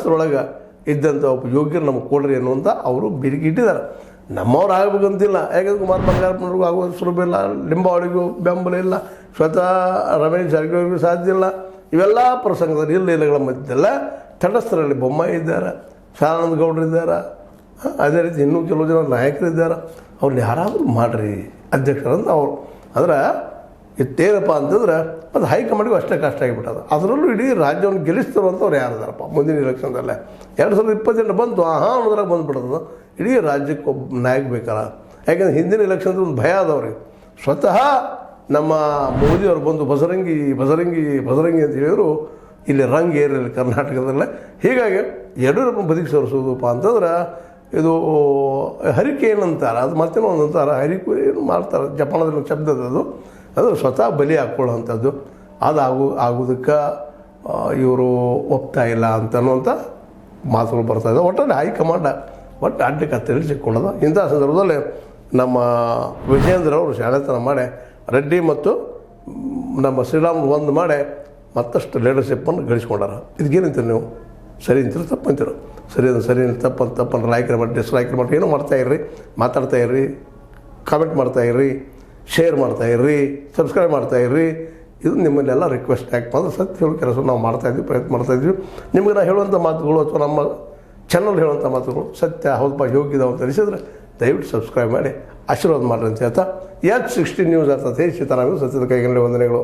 ತಟಸ್ಥರೊಳಗೆ ಇದ್ದಂಥ ಒಬ್ಬ ಯೋಗ್ಯರು ನಮಗೆ ಕೊಡ್ರಿ ಅನ್ನುವಂಥ ಅವರು ಬಿರುಗಿ ಇಟ್ಟಿದ್ದಾರೆ. ನಮ್ಮವ್ರು ಆಗಬೇಕಂತಿಲ್ಲ, ಯಾಕಂದ್ರೆ ಕುಮಾರ್ ಬಂಗಾರಪ್ಪನವ್ರಿಗೂ ಆಗುವ ಸುಲಭ ಇಲ್ಲ, ಲಿಂಬಾವಳಿಗೂ ಬೆಂಬಲ ಇಲ್ಲ, ಸ್ವತಃ ರಮೇಶ್ ಜಾರಕಿಹೊಳಿಗೂ ಸಾಧ್ಯ ಇಲ್ಲ. ಇವೆಲ್ಲ ಪ್ರಸಂಗದಲ್ಲಿ ಇಲ್ಲಗಳ ಮಧ್ಯದಲ್ಲ ತಟಸ್ಥರಲ್ಲಿ ಬೊಮ್ಮಾಯಿ ಇದ್ದಾರೆ, ಸದಾನಂದ ಗೌಡರು ಇದ್ದಾರೆ, ಅದೇ ರೀತಿ ಇನ್ನೂ ಕೆಲವು ಜನ ನಾಯಕರಿದ್ದಾರೆ. ಅವ್ರನ್ನ ಯಾರಾದರೂ ಮಾಡಿರಿ ಅಧ್ಯಕ್ಷರಂತ ಅವರು. ಅಂದ್ರೆ ಇತ್ತೇನಪ್ಪ ಅಂತಂದ್ರೆ ಅದು ಹೈಕಮಾಂಡ್ಗೂ ಅಷ್ಟೇ ಕಷ್ಟ ಆಗಿಬಿಟ್ಟದ. ಅದರಲ್ಲೂ ಇಡೀ ರಾಜ್ಯವನ್ನು ಗೆಲ್ಲಿಸ್ತಿರುವಂಥವ್ರು ಯಾರಿದಾರಪ್ಪ ಮುಂದಿನ ಇಲೆಕ್ಷನ್ದಲ್ಲೇ 2028 ಬಂತು ಅನ್ನೋದ್ರಾಗ ಬಂದುಬಿಡ್ತದೆ. ಇಡೀ ರಾಜ್ಯಕ್ಕೆ ಒಬ್ಬ ನಾಯಕ ಬೇಕಲ್ಲ. ಯಾಕೆಂದ್ರೆ ಹಿಂದಿನ ಇಲೆಕ್ಷನ್ದು ಒಂದು ಭಯ ಅದವ್ರಿಗೆ. ಸ್ವತಃ ನಮ್ಮ ಮೋದಿಯವರು ಬಂದು ಬಸರಂಗಿ ಬಸರಂಗಿ ಬಸರಂಗಿ ಅಂತ ಹೇಳಿದ್ರು, ಇಲ್ಲಿ ರಂಗ್ ಏರಿಲ್ಲ ಕರ್ನಾಟಕದಲ್ಲೇ. ಹೀಗಾಗಿ ಯಡಿಯೂರಪ್ಪನ ಬದುಕಿ ಸರಿಸೋದಪ್ಪ ಅಂತಂದ್ರೆ ಇದು ಹರಿಕೇನ್ ಅಂತಾರೆ, ಅದು ಮತ್ತೇನೋ ಒಂದು ಅಂತಾರೆ, ಹರಿಕೇನು ಮಾಡ್ತಾರೆ, ಜಪಾನದಲ್ಲಿ ಶಬ್ದ ಅದು ಸ್ವತಃ ಬಲಿ ಹಾಕ್ಕೊಳ್ಳೋವಂಥದ್ದು. ಅದು ಆಗೋದಕ್ಕೆ ಇವರು ಒಪ್ತಾ ಇಲ್ಲ ಅಂತನ್ನುವಂಥ ಮಾತುಗಳು ಬರ್ತಾಯಿದೆ. ಒಟ್ಟಲ್ಲಿ ಹೈಕಮಾಂಡ್ ಅಡ್ಡಕ್ಕೆ ತಿಳಿಸಿಕೊಳ್ಳೋದು. ಇಂಥ ಸಂದರ್ಭದಲ್ಲಿ ನಮ್ಮ ವಿಜಯೇಂದ್ರ ಅವರು ಶಾಲೆತನ ಮಾಡಿ ರೆಡ್ಡಿ ಮತ್ತು ನಮ್ಮ ಶ್ರೀರಾಮ್ ಒಂದು ಮಾಡಿ ಮತ್ತಷ್ಟು ಲೀಡರ್ಶಿಪ್ಪನ್ನು ಗಳಿಸ್ಕೊಂಡಾರ. ಇದಕ್ಕೇನಂತೀರಿ ನೀವು? ಸರಿ ಅಂತೀರೋ ತಪ್ಪು ಅಂತೀರೋ? ಸರಿ ತಪ್ಪನ್ನು ಲೈಕ್ ಮಾಡಿ ಡಿಸ್ಲೈಕ್ ಮಾಡಿ ಏನೋ ಮಾಡ್ತಾಯಿರ್ರಿ, ಮಾತಾಡ್ತಾಯಿರ್ರಿ, ಕಾಮೆಂಟ್ ಮಾಡ್ತಾಯಿರ್ರಿ, ಶೇರ್ ಮಾಡ್ತಾಯಿರ್ರಿ, ಸಬ್ಸ್ಕ್ರೈಬ್ ಮಾಡ್ತಾಯಿರ್ರಿ. ಇದು ನಿಮ್ಮನ್ನೆಲ್ಲ ರಿಕ್ವೆಸ್ಟ್ ಯಾಕೆ ಅಂದ್ರೆ ಸತ್ಯ ಹೇಳೋ ಕೆಲಸ ನಾವು ಮಾಡ್ತಾಯಿದ್ವಿ, ಪ್ರಯತ್ನ ಮಾಡ್ತಾಯಿದ್ವಿ. ನಿಮಗೆ ನಾವು ಹೇಳುವಂಥ ಮಾತುಗಳು ಅಥವಾ ನಮ್ಮ ಚಾನಲ್ ಹೇಳುವಂಥ ಮಾತುಗಳು ಸತ್ಯ ಹೌದಪ್ಪ ಯೋಗ್ಯದಾವ ಅಂತ ಅನಿಸಿದ್ರೆ ದಯವಿಟ್ಟು ಸಬ್ಸ್ಕ್ರೈಬ್ ಮಾಡಿ ಆಶೀರ್ವಾದ ಮಾಡಿರಿ ಅಂತ ಹೇಳ್ತಾ H16 ನ್ಯೂಸ್ ಅಂತ ಸೀತಾರಾಮ ಸತ್ಯದ ಕೈಗೊಂಡ ವಂದನೆಗಳು.